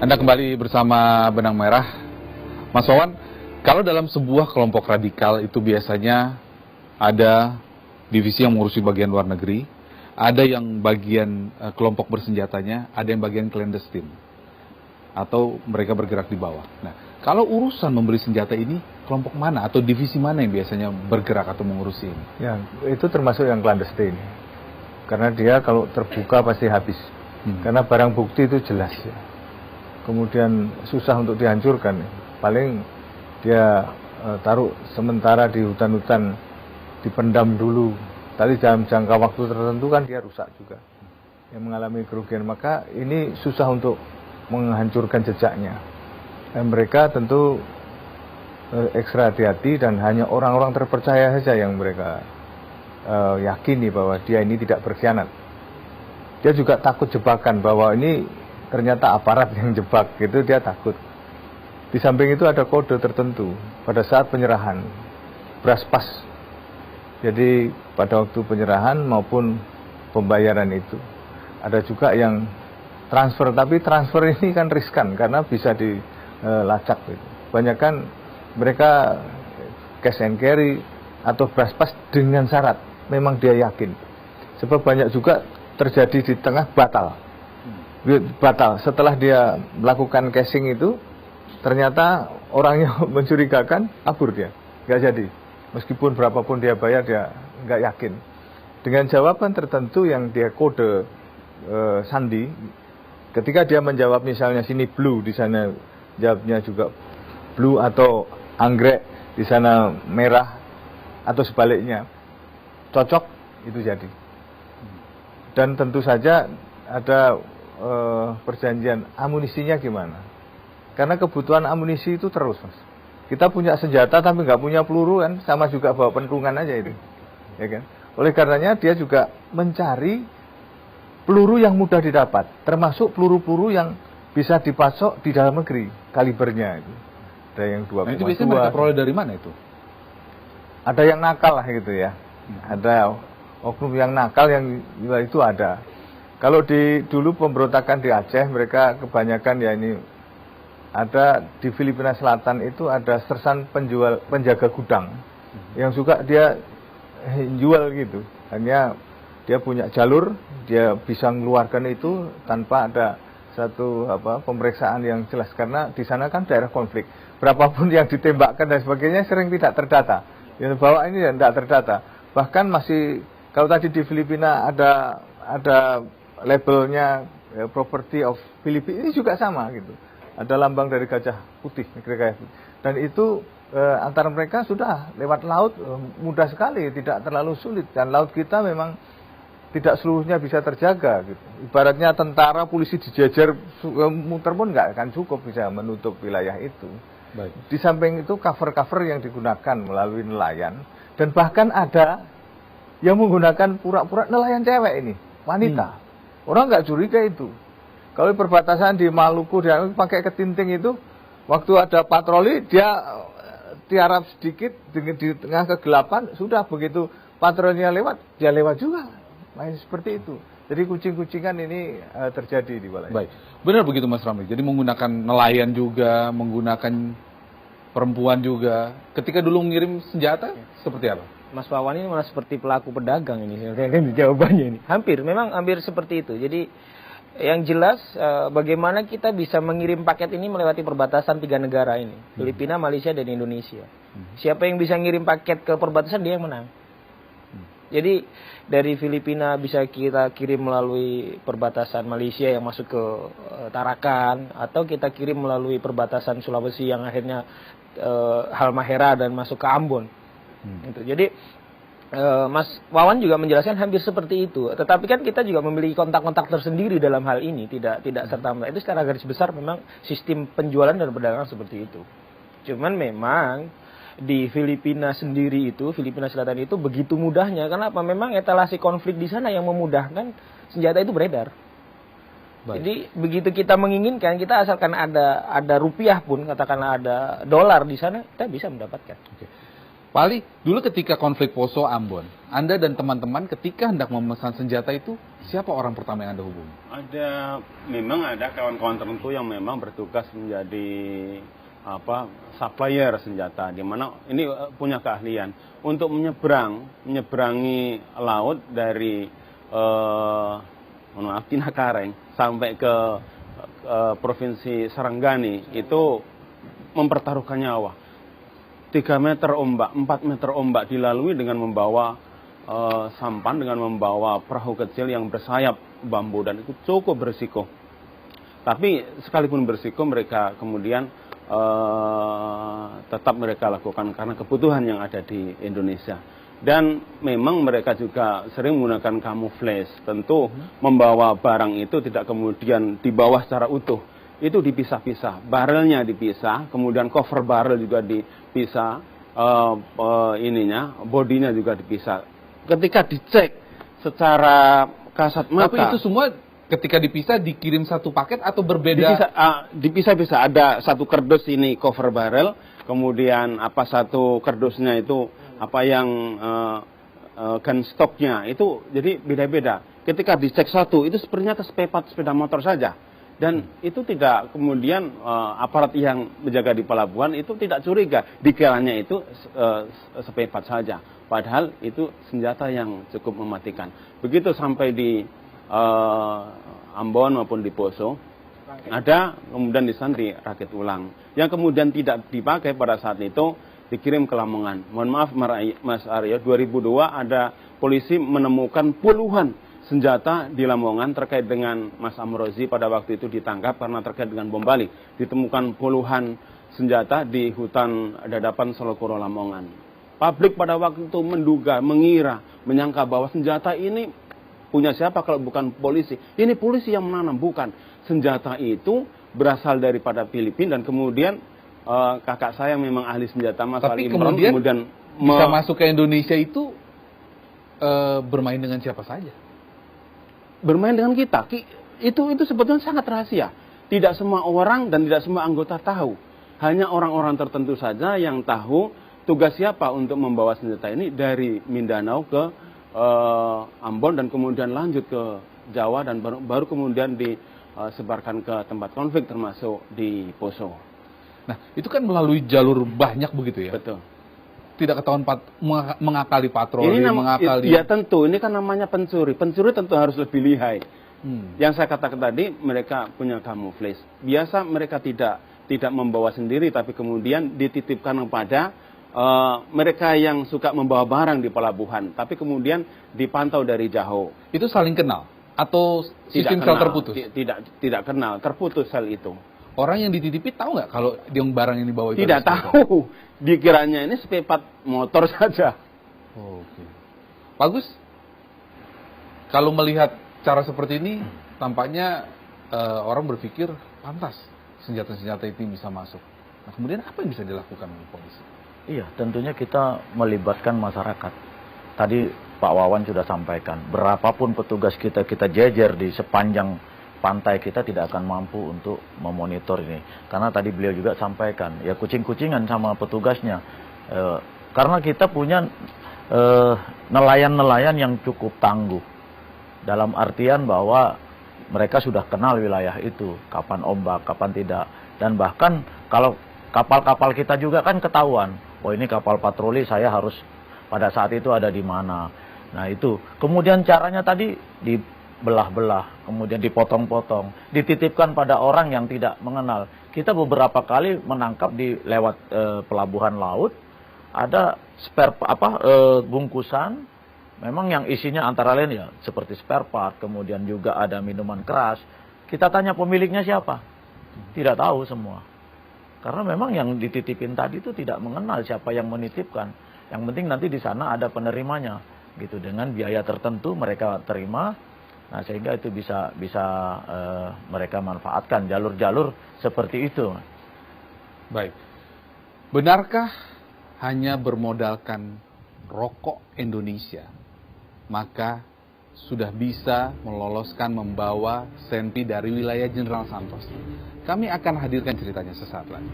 Anda kembali bersama Benang Merah. Mas Wawan, kalau dalam sebuah kelompok radikal itu biasanya ada divisi yang mengurusi bagian luar negeri, ada yang bagian kelompok bersenjatanya, ada yang bagian clandestine, atau mereka bergerak di bawah. Nah, kalau urusan membeli senjata ini, kelompok mana atau divisi mana yang biasanya bergerak atau mengurusi ini? Ya, itu termasuk yang clandestine. Karena dia kalau terbuka pasti habis. Karena barang bukti itu jelas ya. Kemudian susah untuk dihancurkan. Paling dia taruh sementara di hutan-hutan, dipendam dulu. Tadi dalam jangka waktu tertentu kan dia rusak juga, yang mengalami kerugian. Maka ini susah untuk menghancurkan jejaknya. Dan mereka tentu ekstra hati-hati dan hanya orang-orang terpercaya saja yang mereka yakini bahwa dia ini tidak berkhianat. Dia juga takut jebakan bahwa ini ternyata aparat yang jebak, gitu dia takut. Di samping itu ada kode tertentu pada saat penyerahan, beras pas. Jadi pada waktu penyerahan maupun pembayaran itu ada juga yang transfer, tapi transfer ini kan riskan karena bisa dilacak gitu. Banyak kan mereka cash and carry atau beras pas dengan syarat memang dia yakin. Sebab banyak juga terjadi di tengah batal setelah dia melakukan cashing itu, ternyata orangnya mencurigakan, kabur dia, nggak jadi. Meskipun berapapun dia bayar, dia nggak yakin. Dengan jawaban tertentu yang dia kode sandi, ketika dia menjawab misalnya sini blue, di sana jawabnya juga blue, atau anggrek di sana merah, atau sebaliknya, cocok, itu jadi. Dan tentu saja ada perjanjian amunisinya gimana, karena kebutuhan amunisi itu terus, Mas. Kita punya senjata tapi nggak punya peluru kan, sama juga bawa pentungan aja itu, ya kan. Oleh karenanya dia juga mencari peluru yang mudah didapat, termasuk peluru-peluru yang bisa dipasok di dalam negeri kalibernya itu. Ada yang 2,2. Nah, itu biasanya mereka peroleh dari mana itu? Ada yang nakal lah gitu ya. Ada oknum yang nakal yang itu ada. Kalau dulu pemberontakan di Aceh, mereka kebanyakan ya ini, ada di Filipina Selatan itu ada sersan penjaga gudang yang suka dia jual gitu. Hanya dia punya jalur, dia bisa mengeluarkan itu tanpa ada satu pemeriksaan yang jelas, karena di sana kan daerah konflik. Berapapun yang ditembakkan dan sebagainya sering tidak terdata. Yang bawa ini tidak terdata. Bahkan masih, kalau tadi di Filipina ada labelnya property of Filipina, ini juga sama gitu. Ada lambang dari gajah putih, dan itu antara mereka sudah lewat laut mudah sekali, tidak terlalu sulit. Dan laut kita memang tidak seluruhnya bisa terjaga gitu. Ibaratnya tentara, polisi dijejer muter pun nggak akan cukup bisa menutup wilayah itu. Baik. Di samping itu cover-cover yang digunakan melalui nelayan, dan bahkan ada yang menggunakan pura-pura nelayan cewek ini, wanita. Orang nggak curiga itu. Kalau di perbatasan di Maluku, dia pakai ketinting itu, waktu ada patroli, dia tiarap sedikit di tengah kegelapan, sudah begitu patrolinya lewat, dia lewat juga. Main seperti itu. Jadi kucing-kucingan ini terjadi di wilayah. Baik, benar begitu Mas Ramli. Jadi menggunakan nelayan juga, menggunakan perempuan juga. Ketika dulu mengirim senjata, seperti apa? Mas Wawan ini malah seperti pelaku pedagang ini, jawabannya ini. Memang hampir seperti itu. Jadi yang jelas bagaimana kita bisa mengirim paket ini melewati perbatasan 3 negara ini, Filipina, Malaysia, dan Indonesia. Siapa yang bisa ngirim paket ke perbatasan, dia yang menang. Jadi dari Filipina bisa kita kirim melalui perbatasan Malaysia yang masuk ke Tarakan, atau kita kirim melalui perbatasan Sulawesi yang akhirnya Halmahera dan masuk ke Ambon. Gitu. Jadi Mas Wawan juga menjelaskan hampir seperti itu. Tetapi kan kita juga memiliki kontak-kontak tersendiri dalam hal ini, tidak serta-merta. Itu secara garis besar memang sistem penjualan dan perdagangan seperti itu. Cuman memang di Filipina sendiri itu, Filipina Selatan itu begitu mudahnya. Kenapa? Memang etalasi konflik di sana yang memudahkan senjata itu beredar. Baik. Jadi begitu kita menginginkan, kita asalkan ada rupiah pun, katakanlah ada dolar di sana, kita bisa mendapatkan. Oke. Pak Ali, dulu ketika konflik Poso Ambon, Anda dan teman-teman ketika hendak memesan senjata itu, siapa orang pertama yang Anda hubungi? Memang ada kawan-kawan tertentu yang memang bertugas menjadi supplier senjata, di mana ini punya keahlian untuk menyeberangi laut dari Tinakareng sampai ke provinsi Saranggani, itu mempertaruhkan nyawa. 3 meter ombak, 4 meter ombak dilalui dengan membawa sampan, dengan membawa perahu kecil yang bersayap bambu, dan itu cukup berisiko. Tapi sekalipun berisiko, mereka kemudian tetap mereka lakukan karena kebutuhan yang ada di Indonesia. Dan memang mereka juga sering menggunakan camouflage. Tentu membawa barang itu tidak kemudian dibawa secara utuh. Itu dipisah-pisah, barrelnya dipisah, kemudian cover barrel juga dipisah, bodinya juga dipisah. Ketika dicek secara kasat mata. Tapi itu semua ketika dipisah dikirim satu paket atau berbeda? Dipisah-pisah. Ada satu kardus ini cover barrel, kemudian satu kardusnya itu yang gun stocknya itu, jadi beda-beda. Ketika dicek satu, itu sebenarnya sepeda motor saja. Dan itu tidak kemudian aparat yang menjaga di pelabuhan itu tidak curiga dikiranya itu sepepat saja, padahal itu senjata yang cukup mematikan. Begitu sampai di Ambon maupun di Poso, ada kemudian di sana dirakit ulang, yang kemudian tidak dipakai pada saat itu dikirim ke Lamongan. Mohon maaf Mas Aryo, 2002 ada polisi menemukan puluhan senjata di Lamongan terkait dengan Mas Amrozi. Pada waktu itu ditangkap karena terkait dengan bom Bali. Ditemukan puluhan senjata di hutan Dadapan Solokuro Lamongan. Publik pada waktu itu menduga, mengira, menyangka bahwa senjata ini punya siapa kalau bukan polisi. Ini polisi yang menanam, bukan. Senjata itu berasal daripada Filipina, dan kemudian kakak saya yang memang ahli senjata, Mas Ali Imran, kemudian bisa masuk ke Indonesia itu bermain dengan siapa saja? Bermain dengan kita, itu sebetulnya sangat rahasia. Tidak semua orang dan tidak semua anggota tahu. Hanya orang-orang tertentu saja yang tahu tugas siapa untuk membawa senjata ini dari Mindanao ke Ambon, dan kemudian lanjut ke Jawa, dan baru kemudian disebarkan ke tempat konflik termasuk di Poso. Nah, itu kan melalui jalur banyak begitu ya? Betul. Tidak ketahuan mengakali patroli, mengakali... Ya tentu, ini kan namanya pencuri. Pencuri tentu harus lebih lihai. Yang saya katakan tadi, mereka punya camouflage. Biasa mereka tidak membawa sendiri, tapi kemudian dititipkan kepada mereka yang suka membawa barang di pelabuhan. Tapi kemudian dipantau dari jauh. Itu saling kenal? Atau sistem sel terputus? Tidak kenal, terputus sel itu. Orang yang dititipi tahu nggak kalau yang barang yang dibawa itu? Tidak tahu. Dikiranya ini sepepat motor saja. Oke. Bagus. Kalau melihat cara seperti ini, tampaknya orang berpikir pantas senjata-senjata ini bisa masuk. Nah, kemudian apa yang bisa dilakukan oleh polisi? Iya, tentunya kita melibatkan masyarakat. Tadi Pak Wawan sudah sampaikan, berapapun petugas kita jejer di sepanjang pantai, kita tidak akan mampu untuk memonitor ini. Karena tadi beliau juga sampaikan, ya kucing-kucingan sama petugasnya. Karena kita punya nelayan-nelayan yang cukup tangguh. Dalam artian bahwa mereka sudah kenal wilayah itu, kapan ombak, kapan tidak. Dan bahkan kalau kapal-kapal kita juga kan ketahuan, oh ini kapal patroli, saya harus pada saat itu ada di mana. Nah itu. Kemudian caranya tadi dibelah-belah, kemudian dipotong-potong, dititipkan pada orang yang tidak mengenal. Kita beberapa kali menangkap di lewat pelabuhan laut, ada bungkusan, memang yang isinya antara lain ya seperti spare part, kemudian juga ada minuman keras. Kita tanya pemiliknya siapa? Tidak tahu semua. Karena memang yang dititipin tadi itu tidak mengenal siapa yang menitipkan. Yang penting nanti di sana ada penerimanya, gitu, dengan biaya tertentu mereka terima. Nah, sehingga itu bisa mereka manfaatkan jalur-jalur seperti itu. Baik. Benarkah hanya bermodalkan rokok Indonesia, maka sudah bisa meloloskan membawa senpi dari wilayah Jenderal Santos? Kami akan hadirkan ceritanya sesaat lagi.